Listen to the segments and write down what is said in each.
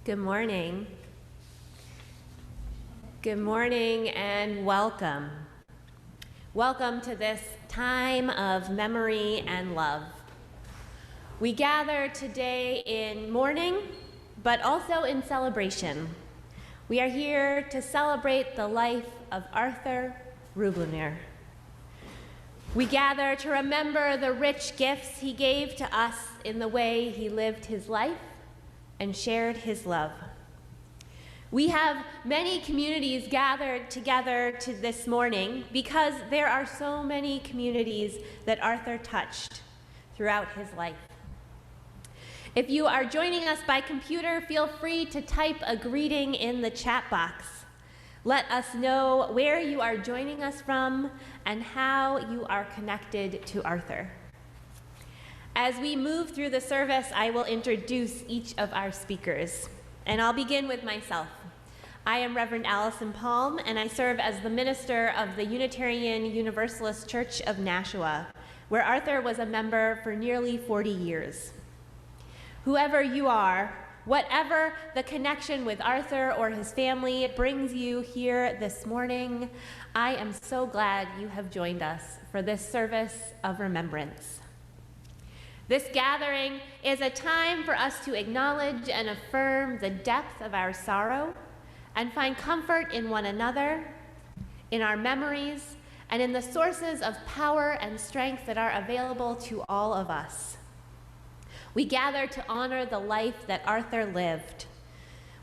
Good morning. Good morning and welcome. Welcome to this time of memory and love. We gather today in mourning, but also in celebration. We are here to celebrate the life of Arthur Reublinger. We gather to remember the rich gifts he gave to us in the way he lived his life and shared his love. We have many communities gathered together this morning because there are so many communities that Arthur touched throughout his life. If you are joining us by computer, feel free to type a greeting in the chat box. Let us know where you are joining us from and how you are connected to Arthur. As we move through the service, I will introduce each of our speakers, and I'll begin with myself. I am Reverend Allison Palm, and I serve as the minister of the Unitarian Universalist Church of Nashua, where Arthur was a member for nearly 40 years. Whoever you are, whatever the connection with Arthur or his family brings you here this morning, I am so glad you have joined us for this service of remembrance. This gathering is a time for us to acknowledge and affirm the depth of our sorrow and find comfort in one another, in our memories, and in the sources of power and strength that are available to all of us. We gather to honor the life that Arthur lived.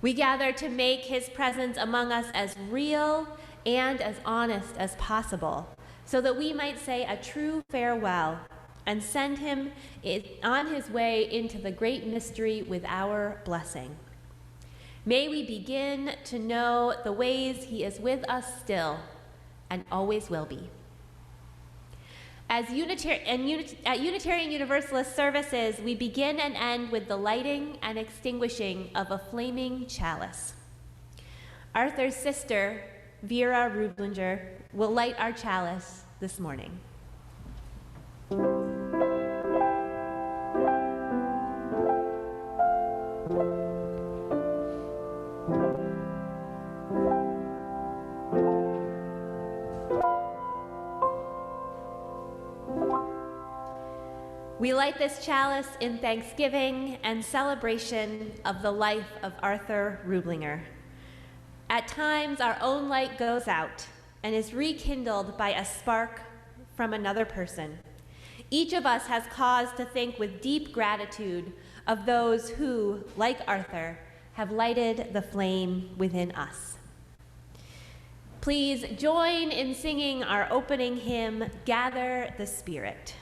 We gather to make his presence among us as real and as honest as possible, so that we might say a true farewell and send him on his way into the great mystery with our blessing. May we begin to know the ways he is with us still and always will be. At Unitarian Universalist services, we begin and end with the lighting and extinguishing of a flaming chalice. Arthur's sister, Vera Reublinger, will light our chalice this morning. We light this chalice in thanksgiving and celebration of the life of Arthur Rublinger. At times, our own light goes out and is rekindled by a spark from another person. Each of us has cause to think with deep gratitude of those who, like Arthur, have lighted the flame within us. Please join in singing our opening hymn, Gather the Spirit.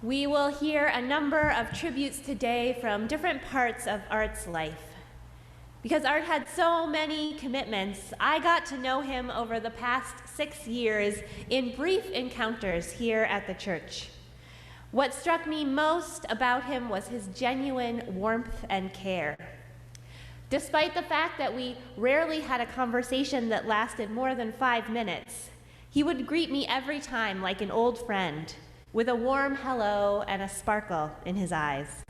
We will hear a number of tributes today from different parts of Art's life. Because Art had so many commitments, I got to know him over the past 6 years in brief encounters here at the church. What struck me most about him was his genuine warmth and care. Despite the fact that we rarely had a conversation that lasted more than 5 minutes, he would greet me every time like an old friend, with a warm hello and a sparkle in his eyes.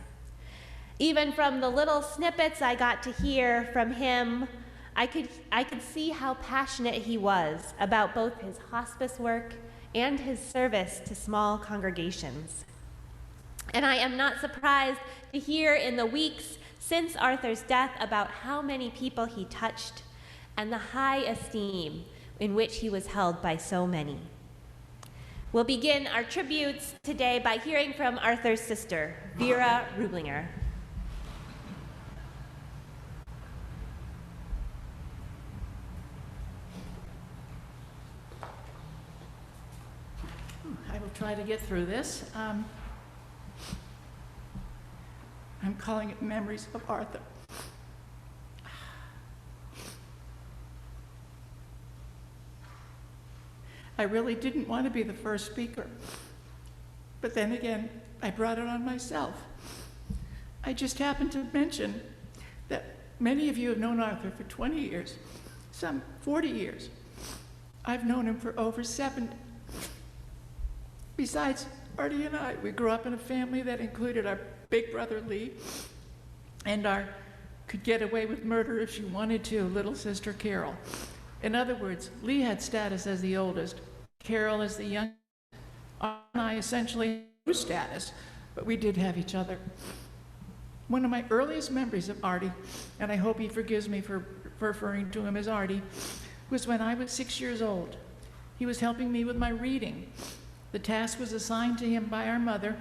Even from the little snippets I got to hear from him, I could see how passionate he was about both his hospice work and his service to small congregations. And I am not surprised to hear in the weeks since Arthur's death about how many people he touched and the high esteem in which he was held by so many. We'll begin our tributes today by hearing from Arthur's sister, Vera Reublinger. I will try to get through this. I'm calling it Memories of Arthur. I really didn't want to be the first speaker, but then again, I brought it on myself. I just happened to mention that many of you have known Arthur for 20 years, some 40 years. I've known him for over 70. Besides Artie and I, we grew up in a family that included our big brother Lee and our could get away with murder if she wanted to little sister Carol. In other words, Lee had status as the oldest, Carol as the youngest. Artie and I essentially had status, but we did have each other. One of my earliest memories of Artie, and I hope he forgives me for referring to him as Artie, was when I was 6 years old. He was helping me with my reading. The task was assigned to him by our mother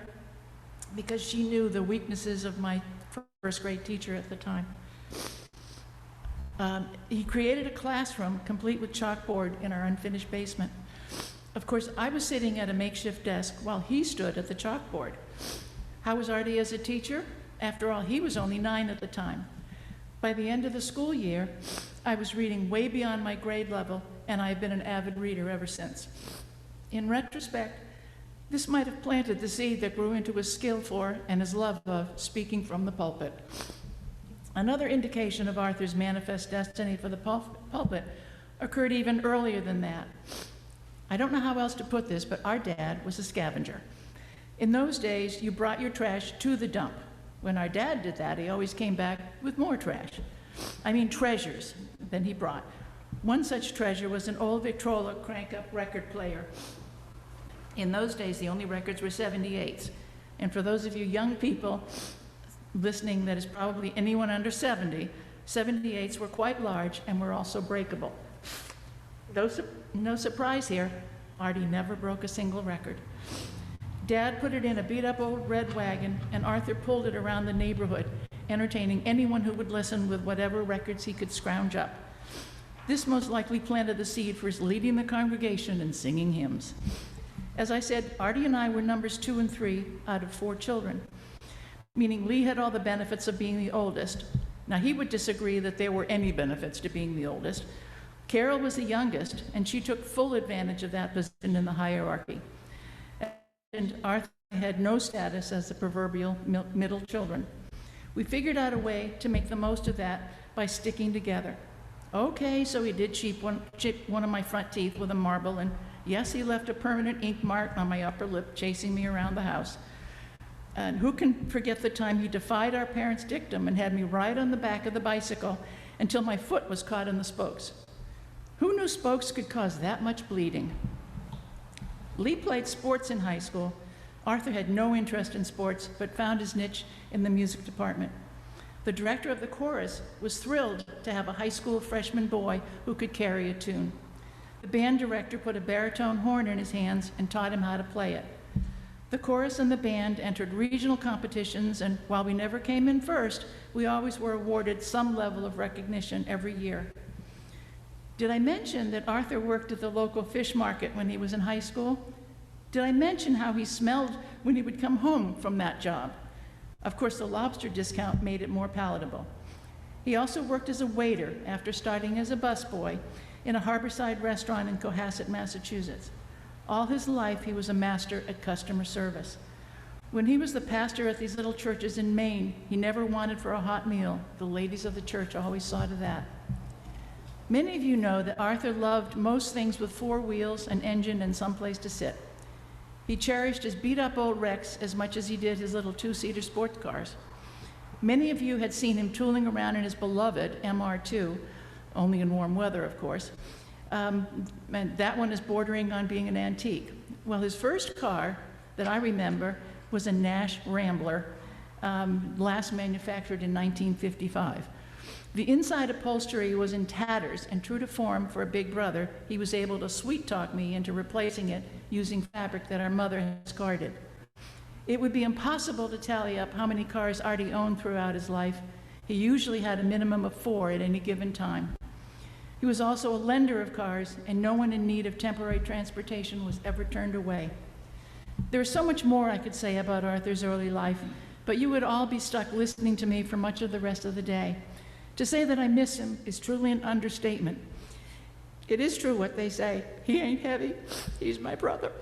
because she knew the weaknesses of my first grade teacher at the time. He created a classroom complete with chalkboard in our unfinished basement. Of course, I was sitting at a makeshift desk while he stood at the chalkboard. How was Artie as a teacher? After all, he was only 9 at the time. By the end of the school year, I was reading way beyond my grade level, and I've been an avid reader ever since. In retrospect, this might have planted the seed that grew into his skill for and his love of speaking from the pulpit. Another indication of Arthur's manifest destiny for the pulpit occurred even earlier than that. I don't know how else to put this, but our dad was a scavenger. In those days, you brought your trash to the dump. When our dad did that, he always came back with more trash. I mean treasures than he brought. One such treasure was an old Victrola crank-up record player. In those days, the only records were 78s. And for those of you young people listening that is probably anyone under 70, 78s were quite large and were also breakable. No surprise here, Artie never broke a single record. Dad put it in a beat-up old red wagon, and Arthur pulled it around the neighborhood, entertaining anyone who would listen with whatever records he could scrounge up. This most likely planted the seed for his leading the congregation and singing hymns. As I said, Artie and I were numbers 2 and 3 out of 4 children, meaning Lee had all the benefits of being the oldest. Now, he would disagree that there were any benefits to being the oldest. Carol was the youngest, and she took full advantage of that position in the hierarchy. And Arthur had no status as the proverbial middle children. We figured out a way to make the most of that by sticking together. Okay, so he did chip one of my front teeth with a marble, and yes, he left a permanent ink mark on my upper lip, chasing me around the house. And who can forget the time he defied our parents' dictum and had me ride on the back of the bicycle until my foot was caught in the spokes? Who knew spokes could cause that much bleeding? Lee played sports in high school. Arthur had no interest in sports, but found his niche in the music department. The director of the chorus was thrilled to have a high school freshman boy who could carry a tune. The band director put a baritone horn in his hands and taught him how to play it. The chorus and the band entered regional competitions, and while we never came in first, we always were awarded some level of recognition every year. Did I mention that Arthur worked at the local fish market when he was in high school? Did I mention how he smelled when he would come home from that job? Of course, the lobster discount made it more palatable. He also worked as a waiter after starting as a busboy in a harborside restaurant in Cohasset, Massachusetts. All his life, he was a master at customer service. When he was the pastor at these little churches in Maine, he never wanted for a hot meal. The ladies of the church always saw to that. Many of you know that Arthur loved most things with four wheels, an engine, and someplace to sit. He cherished his beat-up old Rex as much as he did his little two-seater sports cars. Many of you had seen him tooling around in his beloved MR2, only in warm weather, of course. And that one is bordering on being an antique. Well, his first car that I remember was a Nash Rambler, last manufactured in 1955. The inside upholstery was in tatters, and true to form for a big brother, he was able to sweet-talk me into replacing it using fabric that our mother had discarded. It would be impossible to tally up how many cars Artie owned throughout his life. He usually had a minimum of 4 at any given time. He was also a lender of cars, and no one in need of temporary transportation was ever turned away. There is so much more I could say about Arthur's early life, but you would all be stuck listening to me for much of the rest of the day. To say that I miss him is truly an understatement. It is true what they say, he ain't heavy, he's my brother.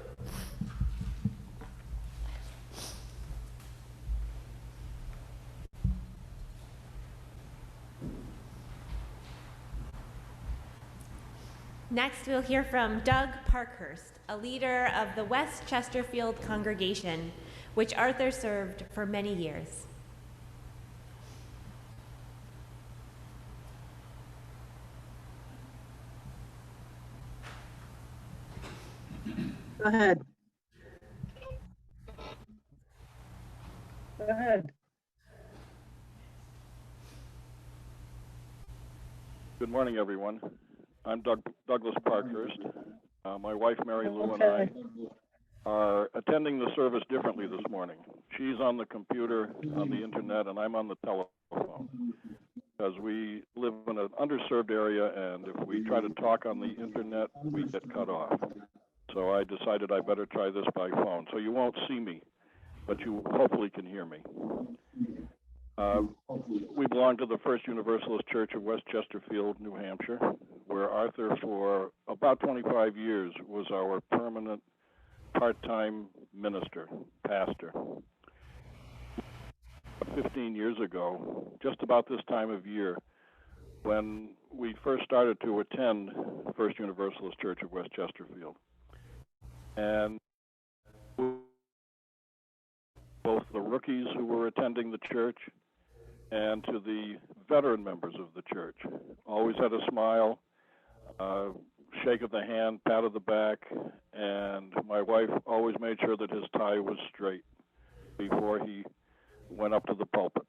Next, we'll hear from Doug Parkhurst, a leader of the West Chesterfield congregation, which Arthur served for many years. Go ahead. Go ahead. Good morning, everyone. I'm Douglas Parkhurst. My wife, Mary Lou, and I are attending the service differently this morning. She's on the computer, on the internet, and I'm on the telephone, because we live in an underserved area, and if we try to talk on the internet, we get cut off. So I decided I better try this by phone. So you won't see me, but you hopefully can hear me. We belong to the First Universalist Church of West Chesterfield, New Hampshire, where Arthur, for about 25 years, was our permanent part-time minister, pastor. 15 years ago, just about this time of year, when we first started to attend First Universalist Church of West Chesterfield. And both the rookies who were attending the church and to the veteran members of the church. Always had a smile, shake of the hand, pat of the back, and my wife always made sure that his tie was straight before he went up to the pulpit.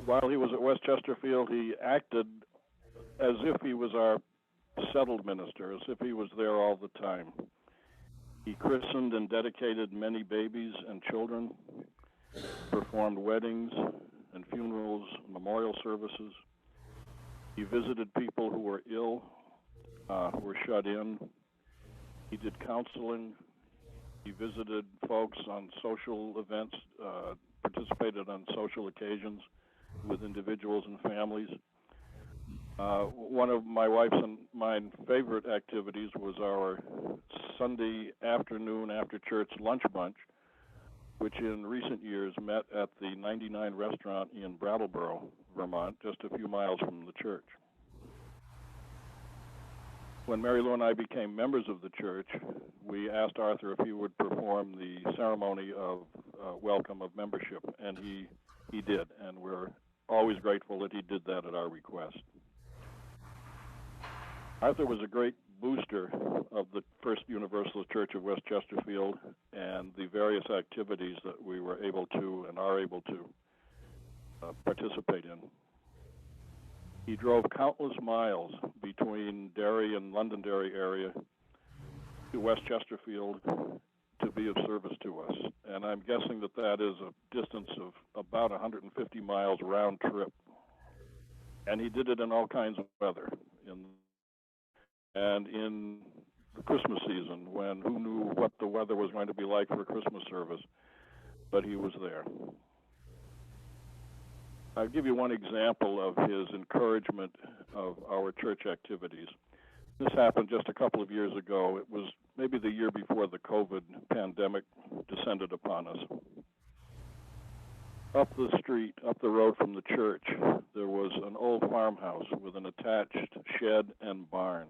While he was at West Chesterfield, he acted as if he was our settled minister, as if he was there all the time. He christened and dedicated many babies and children, performed weddings and funerals, memorial services. He visited people who were ill, who were shut in. He did counseling. He visited folks on social events, participated on social occasions with individuals and families. One of my wife's and mine favorite activities was our Sunday afternoon after church lunch bunch, which in recent years met at the 99 restaurant in Brattleboro, Vermont, just a few miles from the church. When Mary Lou and I became members of the church, we asked Arthur if he would perform the ceremony of welcome of membership, and he did, and we're always grateful that he did that at our request. Arthur was a great booster of the First Universalist Church of West Chesterfield and the various activities that we were able to and are able to participate in. He drove countless miles between Derry and Londonderry area to West Chesterfield to be of service to us. And I'm guessing that that is a distance of about 150 miles round trip. And he did it in all kinds of weather, in and in the Christmas season, when who knew what the weather was going to be like for a Christmas service, but he was there. I'll give you one example of his encouragement of our church activities. This happened just a couple of years ago. It was maybe the year before the COVID pandemic descended upon us. Up the street, up the road from the church, there was an old farmhouse with an attached shed and barn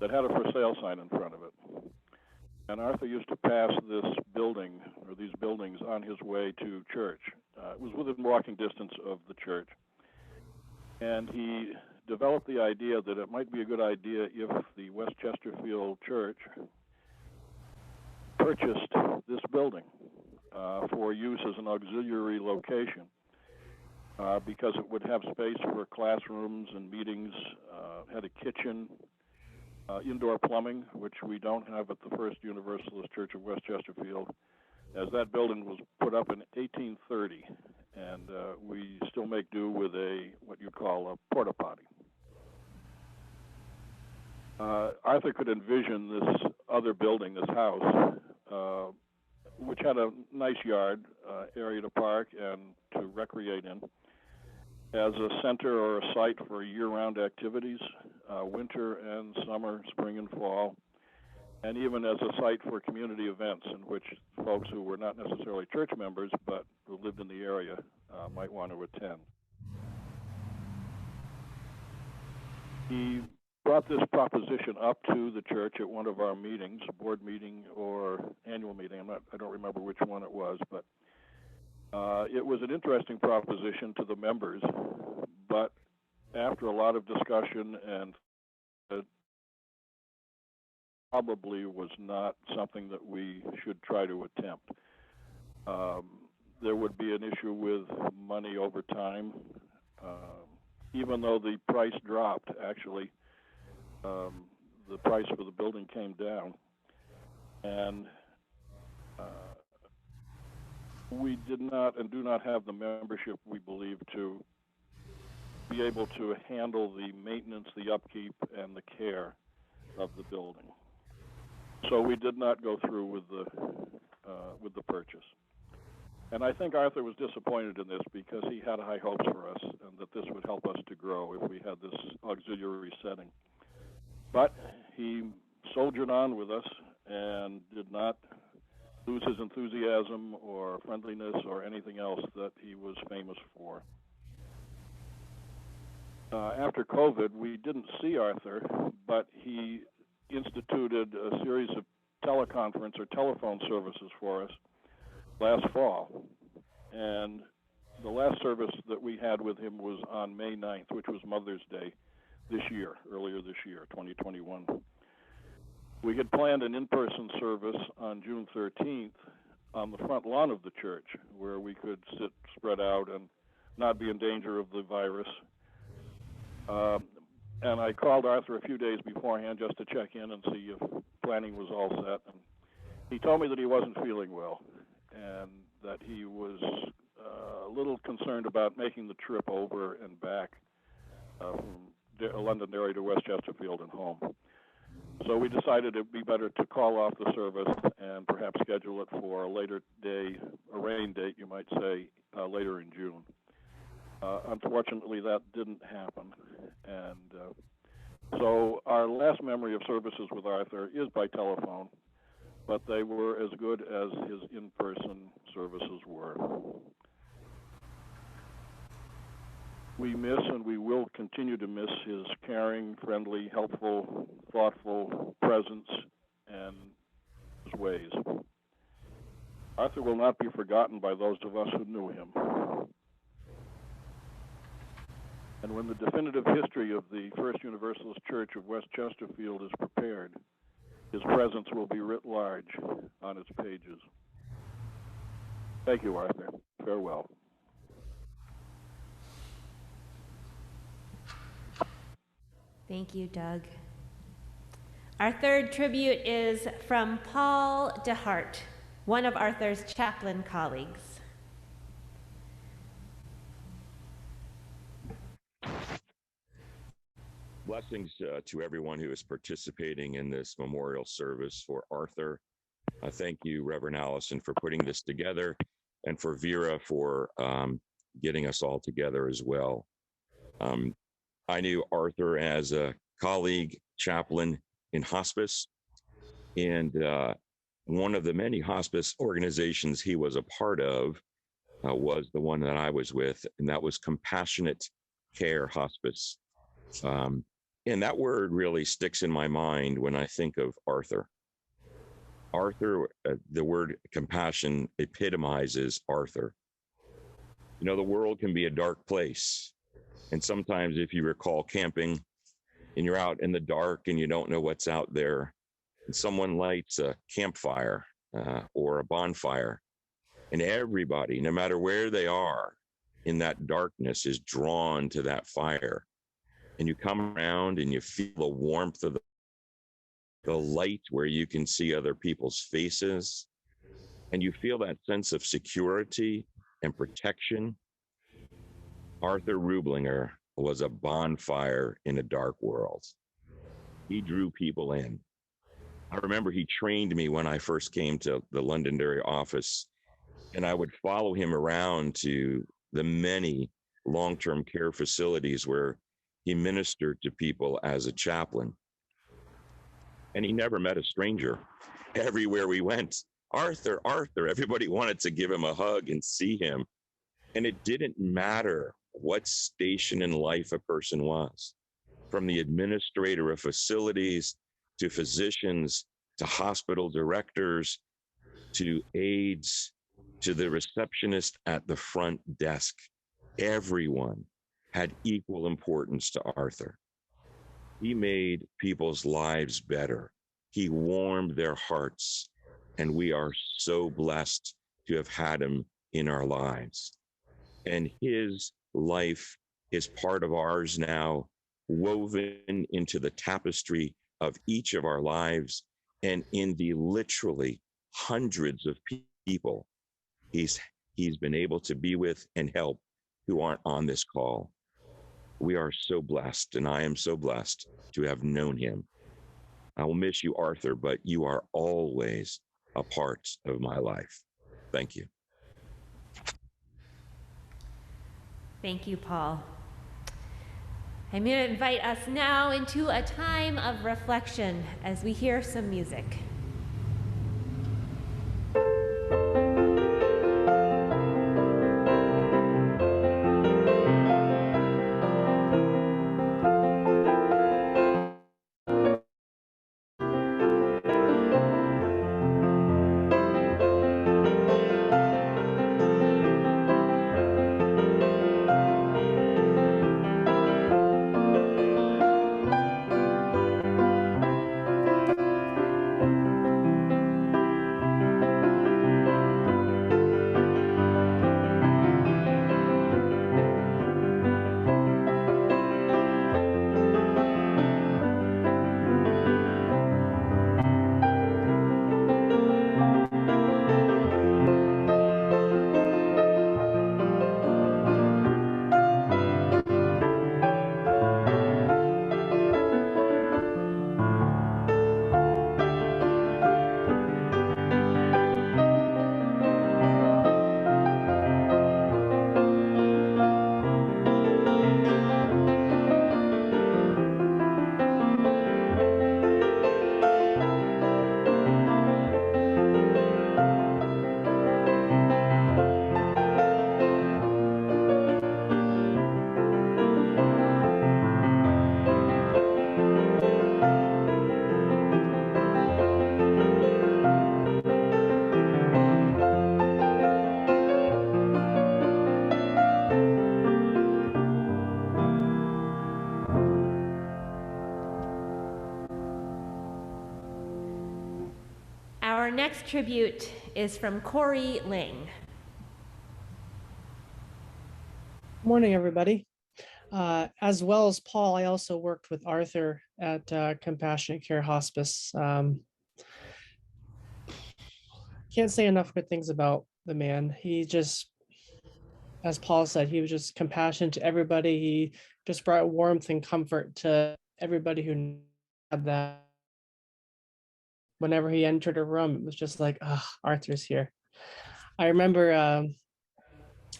that had a for sale sign in front of it. And Arthur used to pass this building, or these buildings, on his way to church. It was within walking distance of the church. And he developed the idea that it might be a good idea if the West Chesterfield Church purchased this building for use as an auxiliary location, because it would have space for classrooms and meetings, had a kitchen, indoor plumbing, which we don't have at the First Universalist Church of West Chesterfield, as that building was put up in 1830, and we still make do with what you call a porta potty. Arthur could envision this other building, this house, which had a nice yard, area to park and to recreate in, as a center or a site for year-round activities, winter and summer, spring and fall, and even as a site for community events in which folks who were not necessarily church members but who lived in the area might want to attend. He brought this proposition up to the church at one of our meetings, board meeting or annual meeting. I don't remember which one it was, but it was an interesting proposition to the members. But after a lot of discussion, and it probably was not something that we should try to attempt. There would be an issue with money over time. Even though the price dropped, actually, the price for the building came down, and we did not and do not have the membership, we believe, to be able to handle the maintenance, the upkeep, and the care of the building. So we did not go through with the purchase. And I think Arthur was disappointed in this because he had high hopes for us and that this would help us to grow if we had this auxiliary setting. But he soldiered on with us and did not lose his enthusiasm or friendliness or anything else that he was famous for. After COVID, we didn't see Arthur, but he instituted a series of teleconference or telephone services for us last fall. And the last service that we had with him was on May 9th, which was Mother's Day earlier this year, 2021. We had planned an in-person service on June 13th on the front lawn of the church, where we could sit spread out and not be in danger of the virus. And I called Arthur a few days beforehand just to check in and see if planning was all set. And he told me that he wasn't feeling well and that he was a little concerned about making the trip over and back from Londonderry to West Chesterfield and home. So we decided it would be better to call off the service and perhaps schedule it for a later day, a rain date, you might say, later in June. Unfortunately, that didn't happen. And so our last memory of services with Arthur is by telephone, but they were as good as his in-person services were. We miss and we will continue to miss his caring, friendly, helpful, thoughtful presence and his ways. Arthur will not be forgotten by those of us who knew him. And when the definitive history of the First Universalist Church of West Chesterfield is prepared, his presence will be writ large on its pages. Thank you, Arthur. Farewell. Thank you, Doug. Our third tribute is from Paul DeHart, one of Arthur's chaplain colleagues. Blessings to everyone who is participating in this memorial service for Arthur. Thank you, Reverend Allison, for putting this together, and for Vera for getting us all together as well. I knew Arthur as a colleague chaplain in hospice, and one of the many hospice organizations he was a part of was the one that I was with, and that was Compassionate Care Hospice. And that word really sticks in my mind when I think of Arthur. Arthur, the word compassion epitomizes Arthur. You know, the world can be a dark place. And sometimes if you recall camping and you're out in the dark and you don't know what's out there, and someone lights a campfire or a bonfire, and everybody, no matter where they are in that darkness, is drawn to that fire. And you come around and you feel the warmth of the light where you can see other people's faces, and you feel that sense of security and protection. Arthur Reublinger was a bonfire in a dark world. He drew people in. I remember he trained me when I first came to the Londonderry office, and I would follow him around to the many long-term care facilities where he ministered to people as a chaplain. And he never met a stranger. Everywhere we went, Arthur, Arthur, everybody wanted to give him a hug and see him. And it didn't matter what station in life a person was, from the administrator of facilities to physicians to hospital directors to aides to the receptionist at the front desk. Everyone had equal importance to Arthur. He made people's lives better. He warmed their hearts, and we are so blessed to have had him in our lives. And his life is part of ours now, woven into the tapestry of each of our lives and in the literally hundreds of people he's been able to be with and help who aren't on this call. We are so blessed, and I am so blessed to have known him. I will miss you, Arthur, but you are always a part of my life. Thank you. Thank you, Paul. I'm going to invite us now into a time of reflection as we hear some music. Our next tribute is from Corey Ling. Morning, everybody. As well as Paul, I also worked with Arthur at Compassionate Care Hospice. Can't say enough good things about the man. He just, as Paul said, he was just compassionate to everybody. He just brought warmth and comfort to everybody who had that, whenever he entered a room, it was just like, oh, Arthur's here. I remember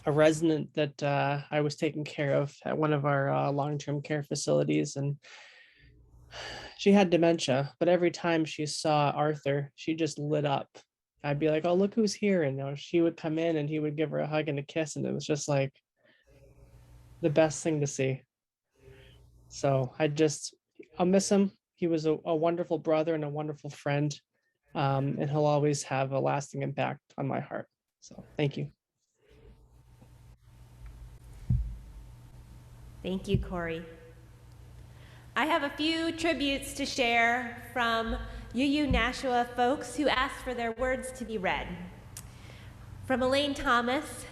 a resident that I was taking care of at one of our long-term care facilities, and she had dementia, but every time she saw Arthur, she just lit up. I'd be like, oh, look who's here. And she would come in and he would give her a hug and a kiss. And it was just like the best thing to see. So I'll miss him. He was a wonderful brother and a wonderful friend. And he'll always have a lasting impact on my heart. So thank you. Thank you, Corey. I have a few tributes to share from UU Nashua folks who asked for their words to be read. From Elaine Thomas,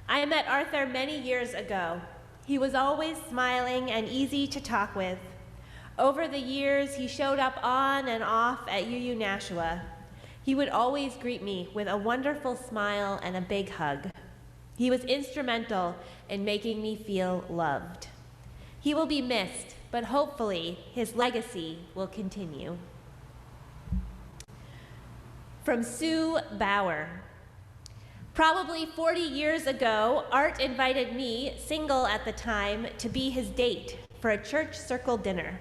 I met Arthur many years ago. He was always smiling and easy to talk with. Over the years, he showed up on and off at UU Nashua. He would always greet me with a wonderful smile and a big hug. He was instrumental in making me feel loved. He will be missed, but hopefully his legacy will continue. From Sue Bauer. Probably 40 years ago, Art invited me, single at the time, to be his date for a church circle dinner.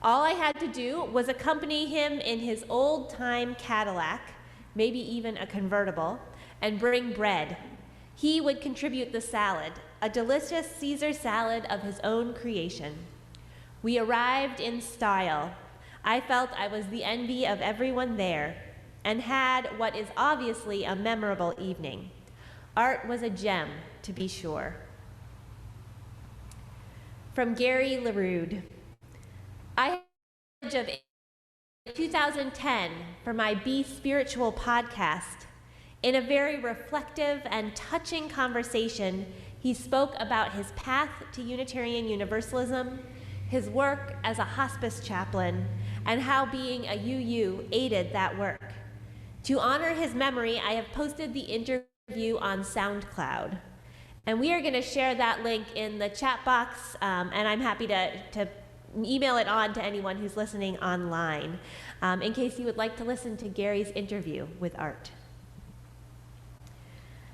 All I had to do was accompany him in his old-time Cadillac, maybe even a convertible, and bring bread. He would contribute the salad, a delicious Caesar salad of his own creation. We arrived in style. I felt I was the envy of everyone there and had what is obviously a memorable evening. Art was a gem, to be sure. From Gary LaRude. I had the privilege of 2010 for my Be Spiritual podcast. In a very reflective and touching conversation, he spoke about his path to Unitarian Universalism, his work as a hospice chaplain, and how being a UU aided that work. To honor his memory, I have posted the interview on SoundCloud. And we are going to share that link in the chat box, and I'm happy to email it on to anyone who's listening online, in case you would like to listen to Gary's interview with Art.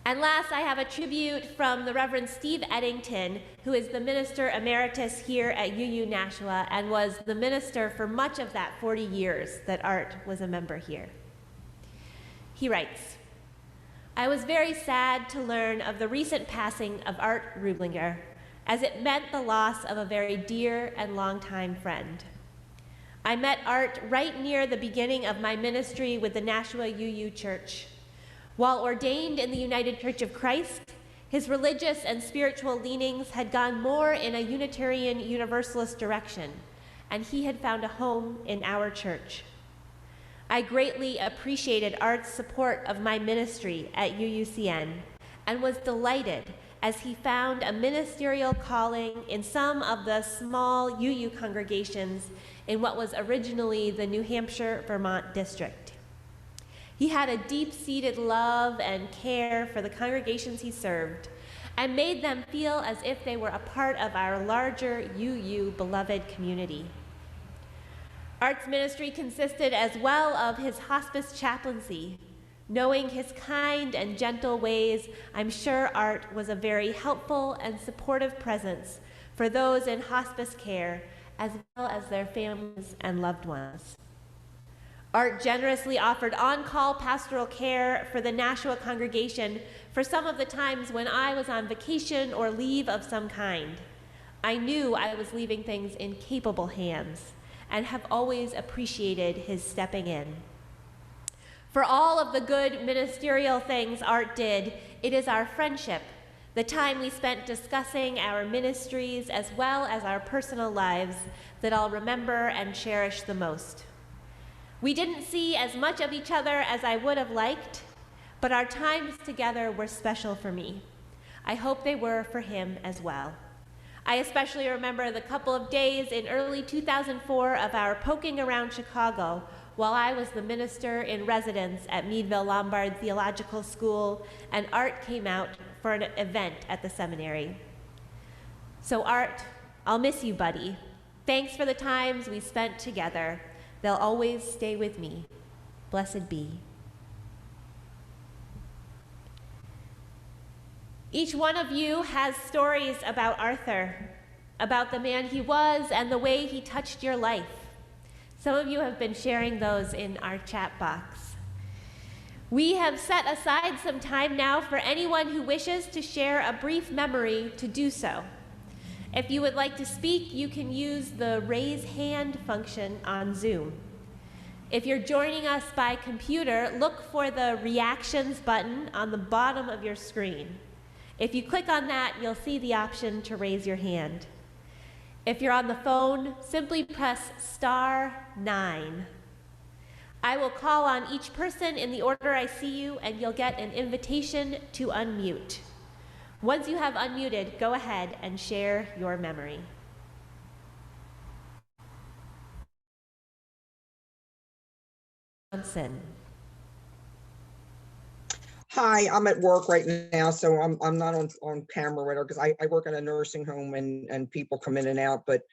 And last, I have a tribute from the Reverend Steve Eddington, who is the Minister Emeritus here at UU Nashua and was the minister for much of that 40 years that Art was a member here. He writes, I was very sad to learn of the recent passing of Art Rublinger, as it meant the loss of a very dear and longtime friend. I met Art right near the beginning of my ministry with the Nashua UU Church. While ordained in the United Church of Christ, his religious and spiritual leanings had gone more in a Unitarian Universalist direction, and he had found a home in our church. I greatly appreciated Art's support of my ministry at UUCN and was delighted as he found a ministerial calling in some of the small UU congregations in what was originally the New Hampshire-Vermont district. He had a deep-seated love and care for the congregations he served and made them feel as if they were a part of our larger UU beloved community. Art's ministry consisted as well of his hospice chaplaincy. Knowing his kind and gentle ways, I'm sure Art was a very helpful and supportive presence for those in hospice care, as well as their families and loved ones. Art generously offered on-call pastoral care for the Nashua congregation for some of the times when I was on vacation or leave of some kind. I knew I was leaving things in capable hands and have always appreciated his stepping in. For all of the good ministerial things Art did, it is our friendship, the time we spent discussing our ministries as well as our personal lives, that I'll remember and cherish the most. We didn't see as much of each other as I would have liked, but our times together were special for me. I hope they were for him as well. I especially remember the couple of days in early 2004 of our poking around Chicago while I was the minister in residence at Meadville Lombard Theological School, and Art came out for an event at the seminary. So Art, I'll miss you, buddy. Thanks for the times we spent together. They'll always stay with me. Blessed be. Each one of you has stories about Arthur, about the man he was and the way he touched your life. Some of you have been sharing those in our chat box. We have set aside some time now for anyone who wishes to share a brief memory to do so. If you would like to speak, you can use the raise hand function on Zoom. If you're joining us by computer, look for the reactions button on the bottom of your screen. If you click on that, you'll see the option to raise your hand. If you're on the phone, simply press *9. I will call on each person in the order I see you, and you'll get an invitation to unmute. Once you have unmuted, go ahead and share your memory. Johnson. Hi, I'm at work right now, so I'm not on camera right now because I work in a nursing home and people come in and out. But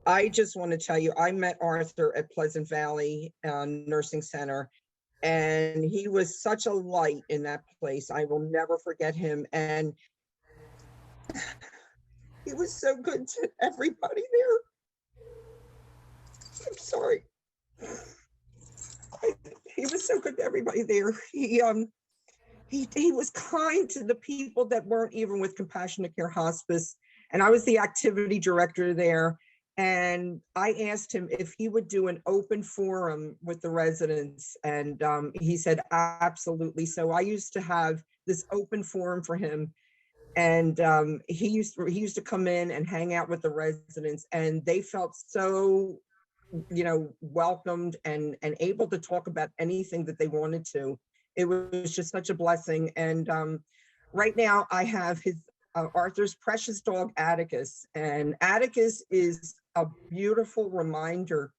I just want to tell you, I met Arthur at Pleasant Valley Nursing Center, and he was such a light in that place. I will never forget him, and he was so good to everybody there. I'm sorry. He was so good to everybody there. He was kind to the people that weren't even with Compassionate Care Hospice. And I was the activity director there. And I asked him if he would do an open forum with the residents. And he said, absolutely. So I used to have this open forum for him. And he used to come in and hang out with the residents, and they felt so, welcomed and able to talk about anything that they wanted to. It was just such a blessing. And right now I have Arthur's precious dog, Atticus. And Atticus is a beautiful reminder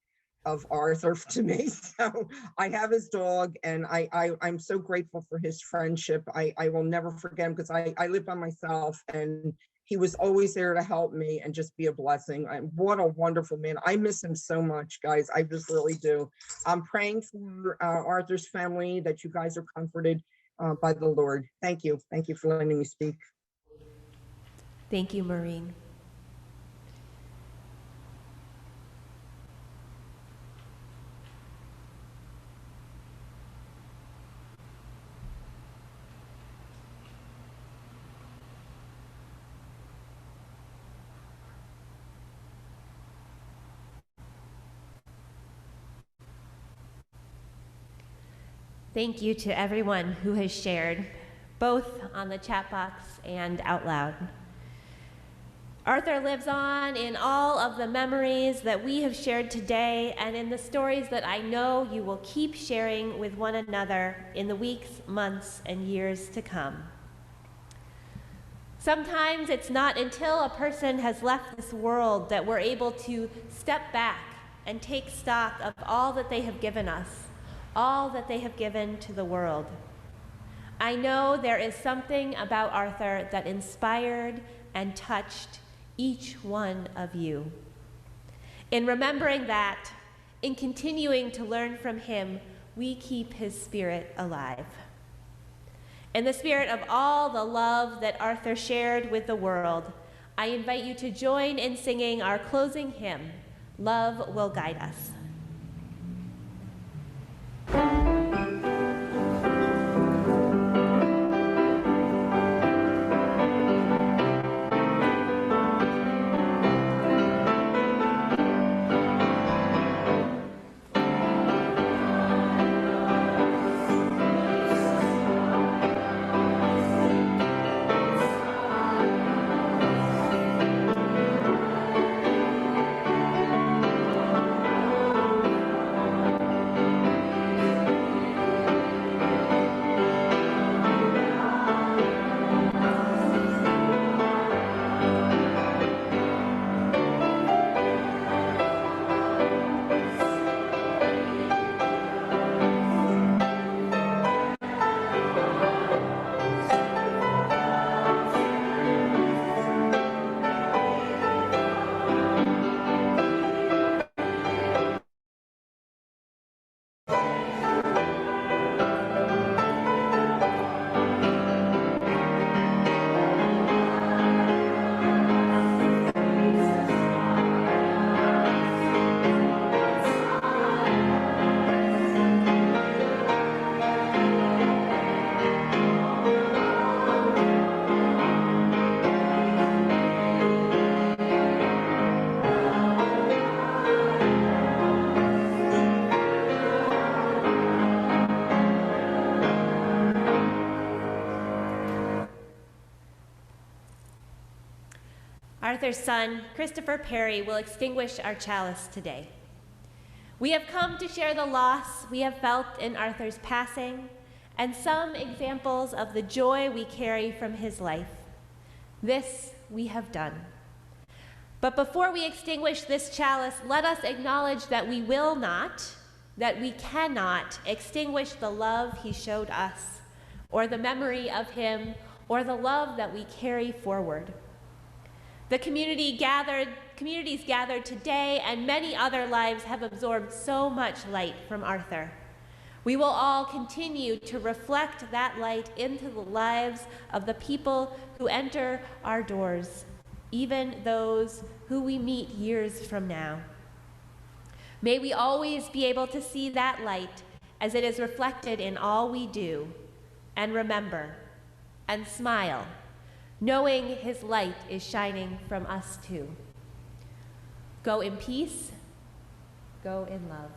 of Arthur to me. So I have his dog, and I'm so grateful for his friendship. I will never forget him because I live by myself, and he was always there to help me and just be a blessing. What a wonderful man. I miss him so much, guys. I just really do. I'm praying for Arthur's family, that you guys are comforted by the Lord. Thank you. Thank you for letting me speak. Thank you, Maureen. Thank you to everyone who has shared, both on the chat box and out loud. Arthur lives on in all of the memories that we have shared today and in the stories that I know you will keep sharing with one another in the weeks, months, and years to come. Sometimes it's not until a person has left this world that we're able to step back and take stock of all that they have given us, all that they have given to the world. I know there is something about Arthur that inspired and touched each one of you. In remembering that, in continuing to learn from him, we keep his spirit alive. In the spirit of all the love that Arthur shared with the world, I invite you to join in singing our closing hymn, Love Will Guide Us. Arthur's son, Christopher Perry, will extinguish our chalice today. We have come to share the loss we have felt in Arthur's passing and some examples of the joy we carry from his life. This we have done. But before we extinguish this chalice, let us acknowledge that we will not, that we cannot extinguish the love he showed us, or the memory of him, or the love that we carry forward. The communities gathered today and many other lives have absorbed so much light from Arthur. We will all continue to reflect that light into the lives of the people who enter our doors, even those who we meet years from now. May we always be able to see that light as it is reflected in all we do, and remember, and smile, knowing his light is shining from us too. Go in peace, go in love.